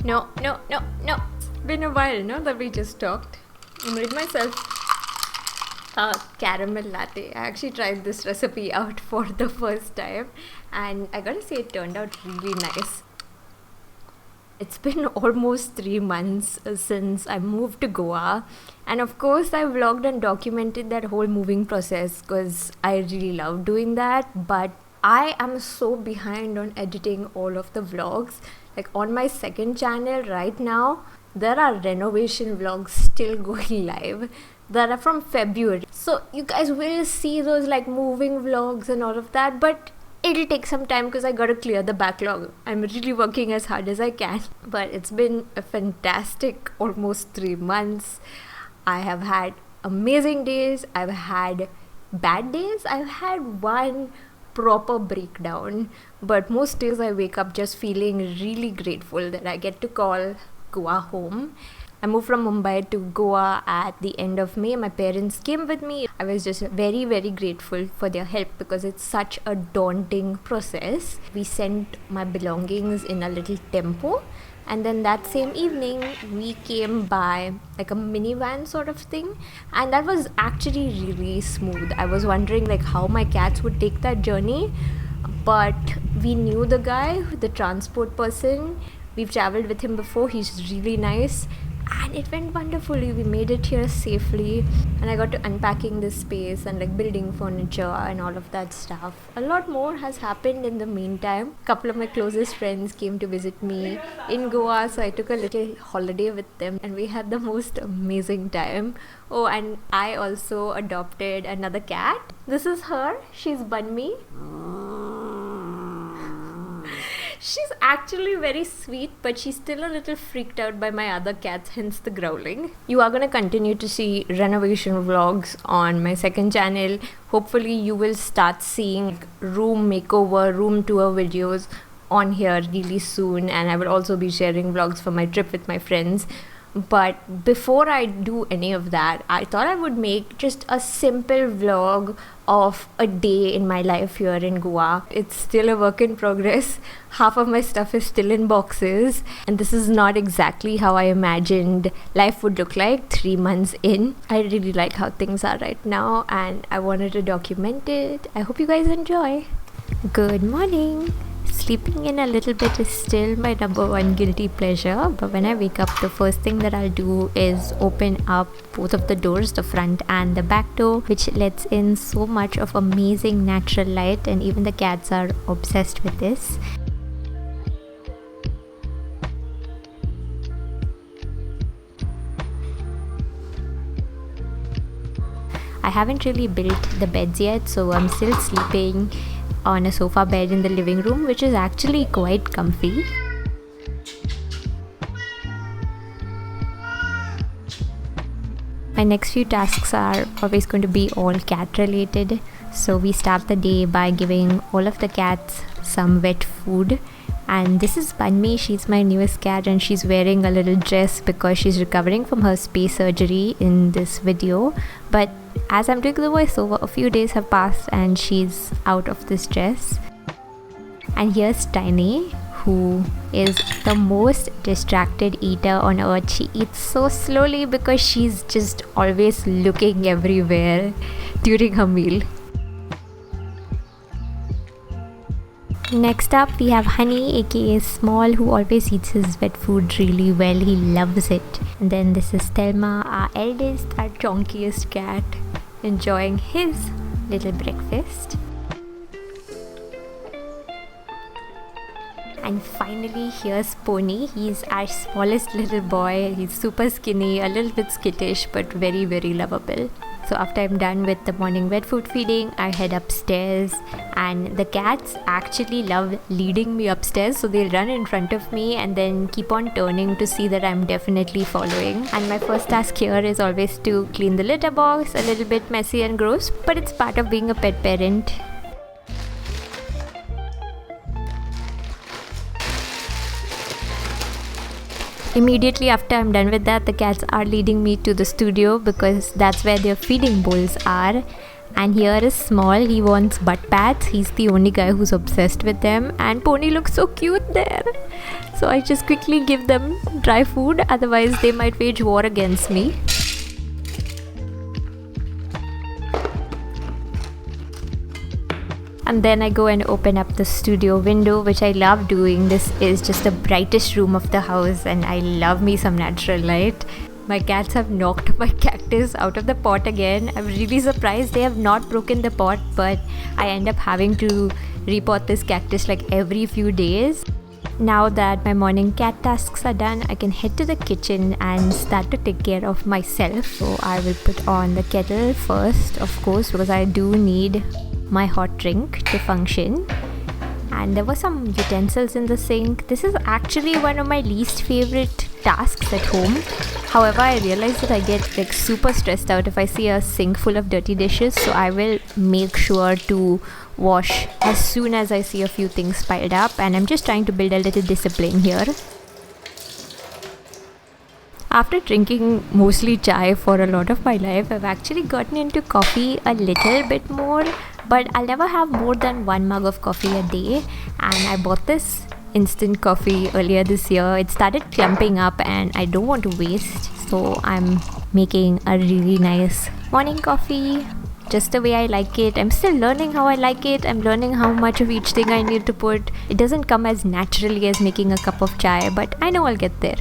No. It's been a while, no, that we just talked. I made myself a caramel latte. I actually tried this recipe out for the first time and I gotta say it turned out really nice. It's been almost 3 months since I moved to Goa, and of course I vlogged and documented that whole moving process because I really love doing that, but I am so behind on editing all of the vlogs. Like on my second channel right now, there are renovation vlogs still going live that are from February. So you guys will see those like moving vlogs and all of that, but it'll take some time because I gotta clear the backlog. I'm really working as hard as I can, but it's been a fantastic almost 3 months. I have had amazing days, I've had bad days, I've had one proper breakdown, but most days I wake up just feeling really grateful that I get to call Goa home. I moved from Mumbai to Goa at the end of May. My parents came with me. I was just very, very grateful for their help because it's such a daunting process. We sent my belongings in a little tempo, and then that same evening we came by like a minivan sort of thing, and that was actually really smooth. I was wondering like how my cats would take that journey, but we knew the guy, the transport person. We've traveled with him before. He's really nice. And it went wonderfully. We made it here safely, and I got to unpacking this space and like building furniture and all of that stuff. A lot more has happened in the meantime. A couple of my closest friends came to visit me in Goa, so I took a little holiday with them and we had the most amazing time. Oh, and I also adopted another cat. This is her. She's Bunmi. She's actually very sweet, but she's still a little freaked out by my other cats, hence the growling. You are going to continue to see renovation vlogs on my second channel. Hopefully you will start seeing room makeover, room tour videos on here really soon, and I will also be sharing vlogs for my trip with my friends. But before I do any of that, I thought I would make just a simple vlog of a day in my life here in Goa. It's still a work in progress. Half of my stuff is still in boxes, and this is not exactly how I imagined life would look like 3 months in. I really like how things are right now and I wanted to document it. I hope you guys enjoy. Good morning. Sleeping in a little bit is still my #1 guilty pleasure, but when I wake up, the first thing that I'll do is open up both of the doors, the front and the back door, which lets in so much of amazing natural light, and even the cats are obsessed with this. I haven't really built the beds yet, so I'm still sleeping on a sofa bed in the living room, which is actually quite comfy. My next few tasks are always going to be all cat related. So we start the day by giving all of the cats some wet food. And this is Bunmi. She's my newest cat, and she's wearing a little dress because she's recovering from her space surgery in this video. But as I'm doing the voiceover, a few days have passed and she's out of this dress. And here's Tiny, who is the most distracted eater on earth. She eats so slowly because she's just always looking everywhere during her meal. Next up, we have Honey, aka Small, who always eats his wet food really well. He loves it. And then this is Thelma, our eldest, our chonkiest cat, enjoying his little breakfast. And finally, here's Pony. He's our smallest little boy. He's super skinny, a little bit skittish, but very, very lovable. So after I'm done with the morning wet food feeding, I head upstairs, and the cats actually love leading me upstairs, so they'll run in front of me and then keep on turning to see that I'm definitely following. And my first task here is always to clean the litter box. A little bit messy and gross, but it's part of being a pet parent. Immediately after I'm done with that, the cats are leading me to the studio because that's where their feeding bowls are. And here is Small, he wants butt pads. He's the only guy who's obsessed with them. And Pony looks so cute there. So I just quickly give them dry food, otherwise they might wage war against me. And then I go and open up the studio window, which I love doing. This is just the brightest room of the house and I love me some natural light. My cats have knocked my cactus out of the pot again. I'm really surprised they have not broken the pot, but I end up having to repot this cactus like every few days. Now that my morning cat tasks are done, I can head to the kitchen and start to take care of myself. So I will put on the kettle first, of course, because I do need my hot drink to function. And there were some utensils in the sink. This is actually one of my least favorite tasks at home. However, I realized that I get like super stressed out if I see a sink full of dirty dishes, so I will make sure to wash as soon as I see a few things piled up, and I'm just trying to build a little discipline here. After drinking mostly chai for a lot of my life, I've actually gotten into coffee a little bit more, but I'll never have more than 1 mug of coffee a day. And I bought this instant coffee earlier this year. It started clumping up and I don't want to waste, so I'm making a really nice morning coffee just the way I like it. I'm still learning how I like it. I'm learning how much of each thing I need to put. It doesn't come as naturally as making a cup of chai, but I know I'll get there.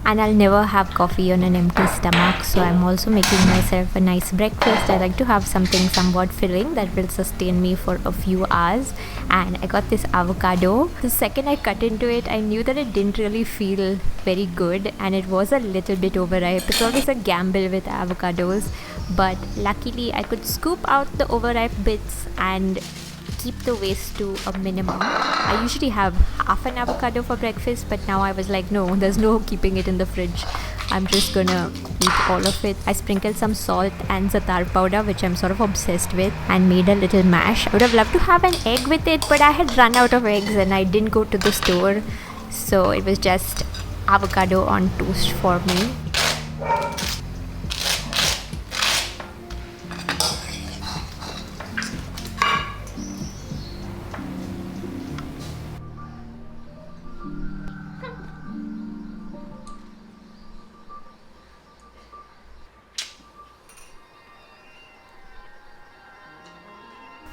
And I'll never have coffee on an empty stomach, so I'm also making myself a nice breakfast. I like to have something somewhat filling that will sustain me for a few hours. And I got this avocado. The second I cut into it, I knew that it didn't really feel very good and it was a little bit overripe. It's always a gamble with avocados, but luckily I could scoop out the overripe bits and keep the waste to a minimum. I usually have half an avocado for breakfast, but now I was like, no, there's no keeping it in the fridge. I'm just gonna eat all of it. I sprinkled some salt and za'atar powder, which I'm sort of obsessed with, and made a little mash. I would have loved to have an egg with it, but I had run out of eggs and I didn't go to the store, so it was just avocado on toast for me.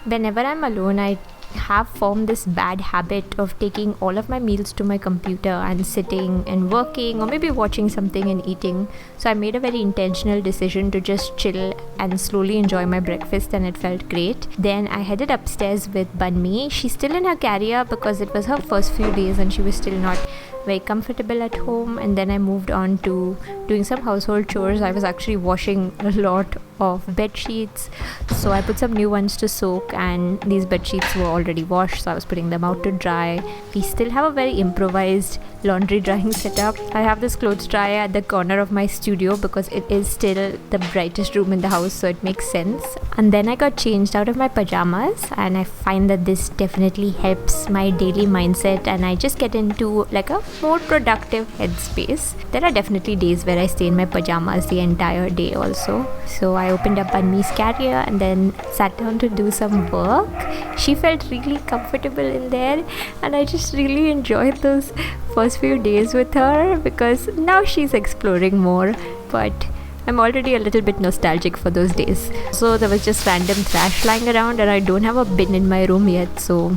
Whenever I'm alone, I have formed this bad habit of taking all of my meals to my computer and sitting and working or maybe watching something and eating. So I made a very intentional decision to just chill and slowly enjoy my breakfast, and it felt great. Then I headed upstairs with Bunmi. She's still in her carrier because it was her first few days and she was still not very comfortable at home. And then I moved on to doing some household chores. I was actually washing a lot of bed sheets, so I put some new ones to soak, and these bed sheets were already washed, so I was putting them out to dry. We still have a very improvised laundry drying setup. I have this clothes dryer at the corner of my studio because it is still the brightest room in the house, so it makes sense. And then I got changed out of my pajamas, and I find that this definitely helps my daily mindset, and I just get into like a more productive headspace. There are definitely days where I stay in my pajamas the entire day also. So I opened up Bunmi's carrier and then sat down to do some work. She felt really comfortable in there, and I just really enjoyed those first few days with her because now she's exploring more, but I'm already a little bit nostalgic for those days. So there was just random trash lying around, and I don't have a bin in my room yet, so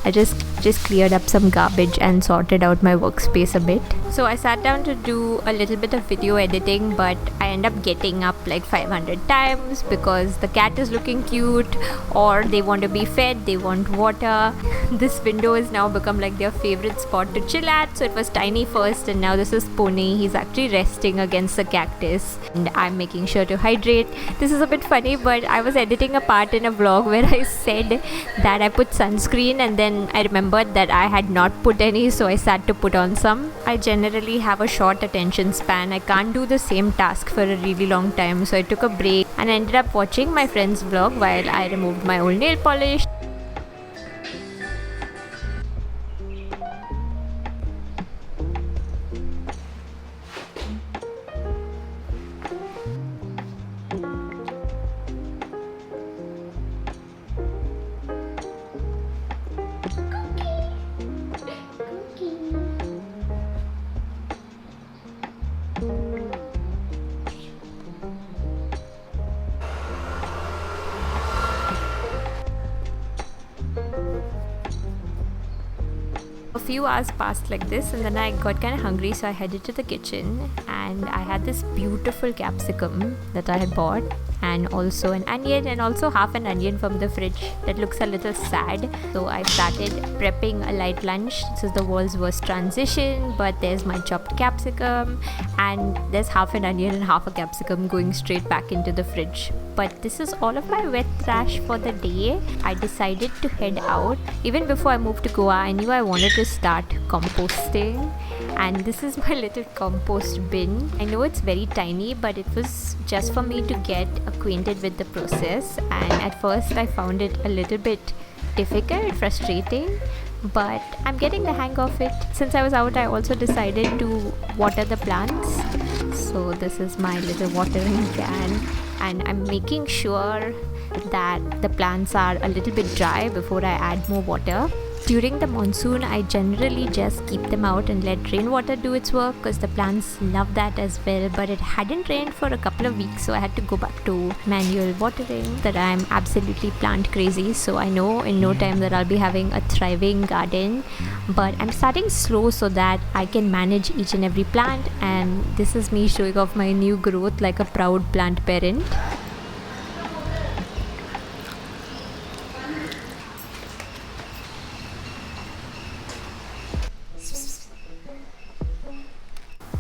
I just cleared up some garbage and sorted out my workspace a bit. So I sat down to do a little bit of video editing, but I end up getting up like 500 times because the cat is looking cute, or they want to be fed, they want water. This window has now become like their favorite spot to chill at. So it was Tiny first, and now this is Pony. He's actually resting against the cactus, and I'm making sure to hydrate. This is a bit funny, but I was editing a part in a vlog where I said that I put sunscreen, and then I remembered that I had not put any, so I sat to put on some. I generally have a short attention span. I can't do the same task for a really long time, so I took a break and I ended up watching my friend's vlog while I removed my old nail polish. A few hours passed like this, and then I got kind of hungry, so I headed to the kitchen and I had this beautiful capsicum that I had bought, and also an onion, and also half an onion from the fridge that looks a little sad. So I started prepping a light lunch. This is the world's worst transition, but there's my chopped capsicum, and there's half an onion and half a capsicum going straight back into the fridge. But this is all of my wet trash for the day. I decided to head out. Even before I moved to Goa, I knew I wanted to start composting, and this is my little compost bin. I know it's very tiny, but it was just for me to get acquainted with the process, and at first I found it a little bit difficult, frustrating, but I'm getting the hang of it. Since I was out, I also decided to water the plants. So this is my little watering can, and I'm making sure that the plants are a little bit dry before I add more water. During the monsoon, I generally just keep them out and let rainwater do its work, because the plants love that as well. But it hadn't rained for a couple of weeks, so I had to go back to manual watering. That I'm absolutely plant crazy, so I know in no time that I'll be having a thriving garden. But I'm starting slow so that I can manage each and every plant, and this is me showing off my new growth like a proud plant parent.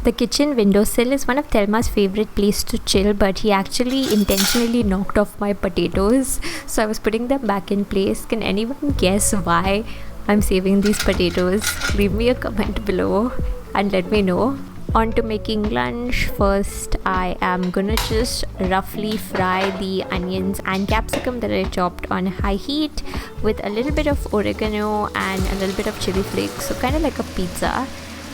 The kitchen windowsill is one of Thelma's favorite place to chill, but he actually intentionally knocked off my potatoes, so I was putting them back in place. Can anyone guess why I'm saving these potatoes? Leave me a comment below and let me know. On to making lunch. First, I am gonna just roughly fry the onions and capsicum that I chopped on high heat with a little bit of oregano and a little bit of chili flakes, so kind of like a pizza.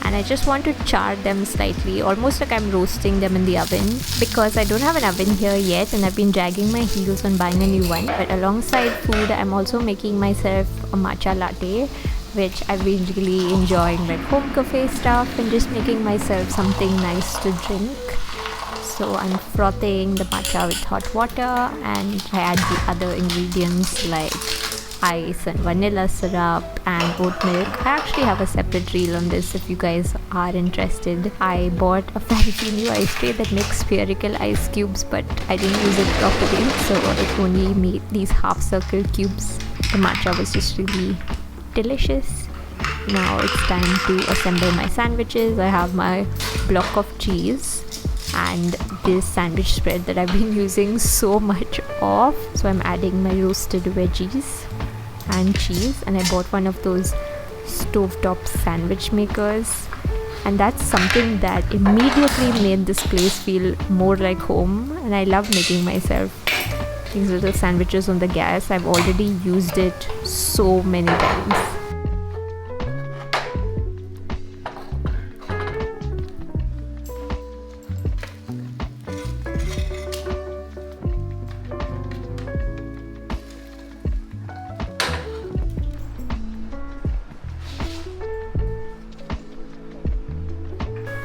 And I just want to char them slightly, almost like I'm roasting them in the oven, because I don't have an oven here yet and I've been dragging my heels on buying a new one. But alongside food, I'm also making myself a matcha latte, which I've been really enjoying, like home cafe stuff, and just making myself something nice to drink. So I'm frothing the matcha with hot water, and I add the other ingredients like ice and vanilla syrup and oat milk. I actually have a separate reel on this if you guys are interested. I bought a fancy new ice tray that makes spherical ice cubes, but I didn't use it properly, so it only made these half circle cubes. The matcha was just really delicious. Now it's time to assemble my sandwiches. I have my block of cheese and this sandwich spread that I've been using so much of. So I'm adding my roasted veggies and cheese, and I bought one of those stovetop sandwich makers, and that's something that immediately made this place feel more like home. And I love making myself these little sandwiches on the gas. I've already used it so many times.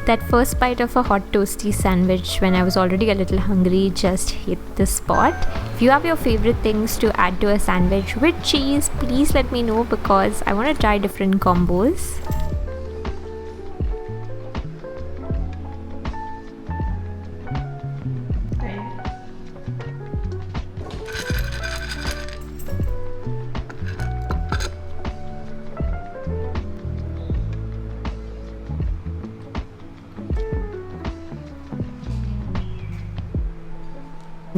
That first bite of a hot toasty sandwich when I was already a little hungry just hit the spot. If you have your favorite things to add to a sandwich with cheese, please let me know, because I want to try different combos.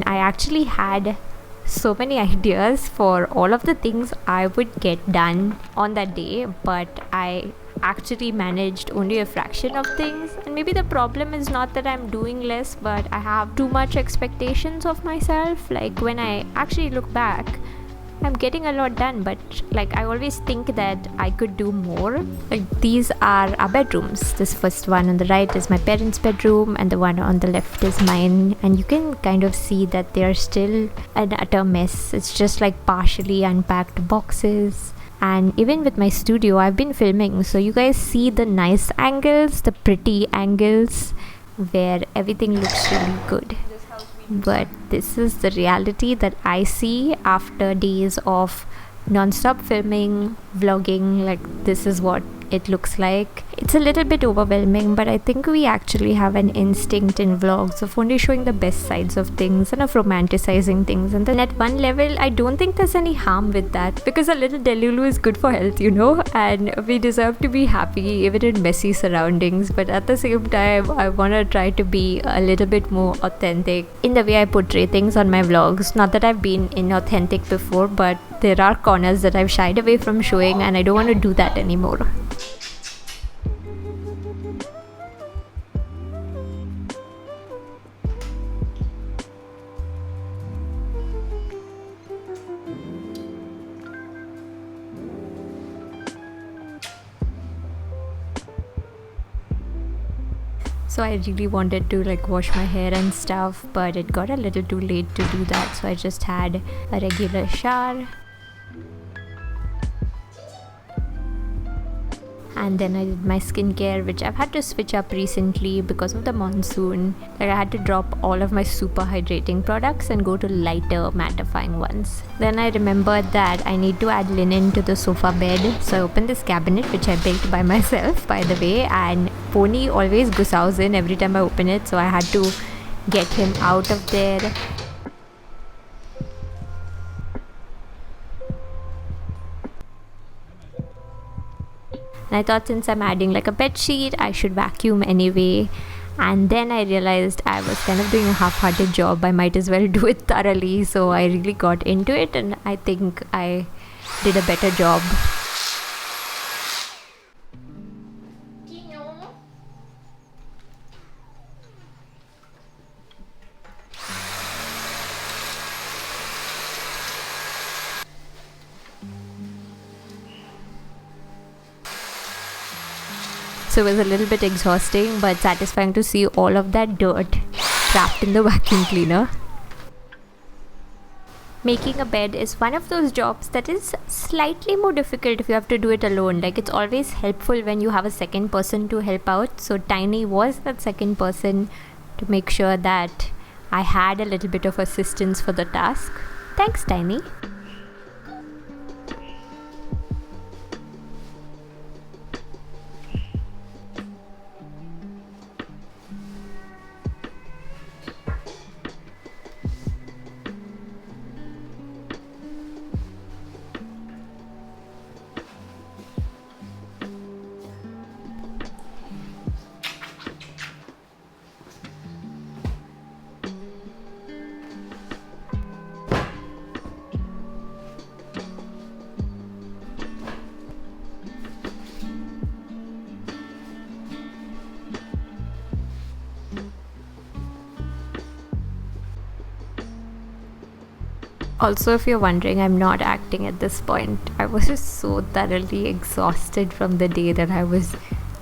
I actually had so many ideas for all of the things I would get done on that day, but I actually managed only a fraction of things. And maybe the problem is not that I'm doing less, but I have too much expectations of myself. Like when I actually look back, I'm getting a lot done, but like I always think that I could do more. Like these are our bedrooms. This first one on the right is my parents' bedroom, and the one on the left is mine, and you can kind of see that they are still an utter mess. It's just like partially unpacked boxes. And even with my studio, I've been filming, so you guys see the nice angles, the pretty angles where everything looks really good. But this is the reality that I see after days of non-stop filming, vlogging. Like this is what it looks like. It's a little bit overwhelming, but I think we actually have an instinct in vlogs of only showing the best sides of things and of romanticizing things. And then at one level, I don't think there's any harm with that, because a little delulu is good for health, and we deserve to be happy even in messy surroundings. But at the same time, I want to try to be a little bit more authentic in the way I portray things on my vlogs. Not that I've been inauthentic before, but there are corners that I've shied away from showing, and I don't want to do that anymore. So I really wanted to wash my hair and stuff, but it got a little too late to do that, so I just had a regular shower. And then I did my skincare, which I've had to switch up recently because of the monsoon. I had to drop all of my super hydrating products and go to lighter mattifying ones. Then I remembered that I need to add linen to the sofa bed, so I opened this cabinet, which I built by myself, by the way, and Pony always gusaus in every time I open it, so I had to get him out of there. And I thought, since I'm adding a bed sheet, I should vacuum anyway. And then I realized I was kind of doing a half-hearted job. I might as well do it thoroughly. So I really got into it, and I think I did a better job. So it was a little bit exhausting, but satisfying to see all of that dirt trapped in the vacuum cleaner. Making a bed is one of those jobs that is slightly more difficult if you have to do it alone. It's always helpful when you have a second person to help out. So Tiny was that second person to make sure that I had a little bit of assistance for the task. Thanks, Tiny. Also, if you're wondering, I'm not acting at this point. I was just so thoroughly exhausted from the day that I was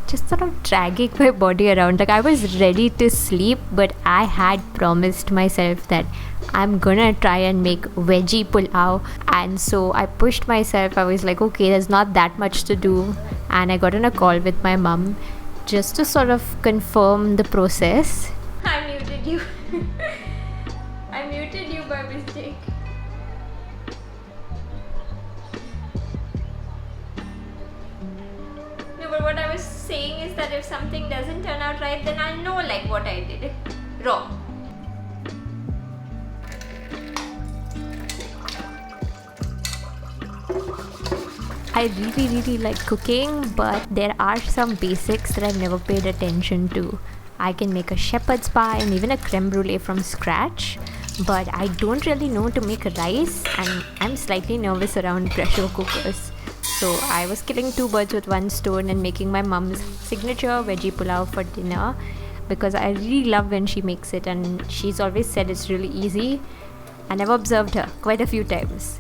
just sort of dragging my body around. I was ready to sleep, but I had promised myself that I'm gonna try and make veggie pulao. And so I pushed myself. I was like, okay, there's not that much to do. And I got on a call with my mum just to sort of confirm the process. I muted you. I muted you by mistake. But what I was saying is that if something doesn't turn out right, then I'll know what I did wrong. I really like cooking, but there are some basics that I've never paid attention to. I can make a shepherd's pie and even a creme brulee from scratch, but I don't really know to make rice, and I'm slightly nervous around pressure cookers. So I was killing two birds with one stone and making my mom's signature veggie pulao for dinner, because I really love when she makes it, and she's always said it's really easy, and I've observed her quite a few times.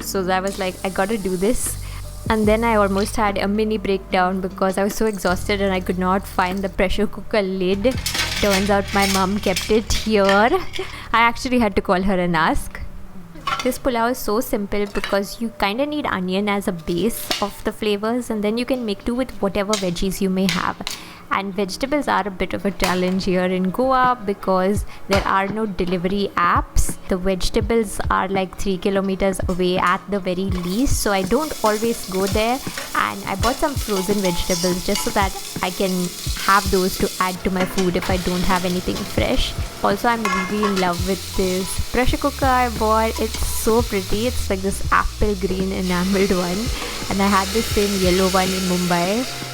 So I was like, I gotta do this. And then I almost had a mini breakdown because I was so exhausted and I could not find the pressure cooker lid. Turns out my mom kept it here. I actually had to call her and ask. This pulao is so simple because you kind of need onion as a base of the flavors, and then you can make do with whatever veggies you may have. And vegetables are a bit of a challenge here in Goa because there are no delivery apps. The vegetables are like 3 kilometers away at the very least, so I don't always go there. And I bought some frozen vegetables just so that I can have those to add to my food if I don't have anything fresh. Also, I'm really in love with this pressure cooker I bought. It's so pretty. It's like this apple green enameled one, and I had the same yellow one in Mumbai.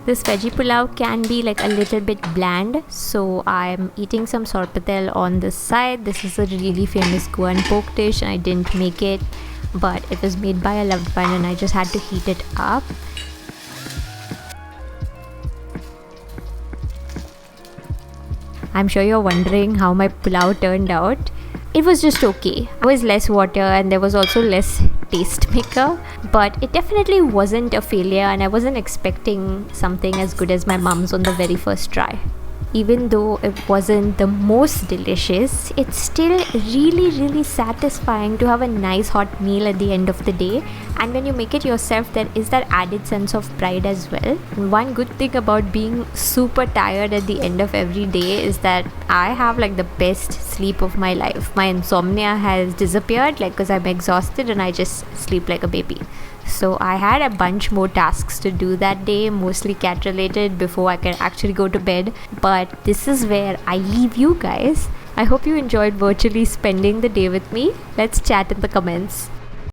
This veggie pulao can be like a little bit bland, so I'm eating some ʴsorpatel on this side. This is a really famous Goan pork dish, and I didn't make it, but it was made by a loved one and I just had to heat it up. I'm sure you're wondering how my pulao turned out. It was just okay. There was less water and there was also less taste maker, but it definitely wasn't a failure, and I wasn't expecting something as good as my mom's on the very first try. Even though it wasn't the most delicious, it's still really satisfying to have a nice hot meal at the end of the day. And when you make it yourself, there is that added sense of pride as well. One good thing about being super tired at the end of every day is that I have like the best sleep of my life. My insomnia has disappeared, like, because I'm exhausted and I just sleep like a baby. So I had a bunch more tasks to do that day, mostly cat related, before I can actually go to bed. But this is where I leave you guys. I hope you enjoyed virtually spending the day with me. Let's chat in the comments.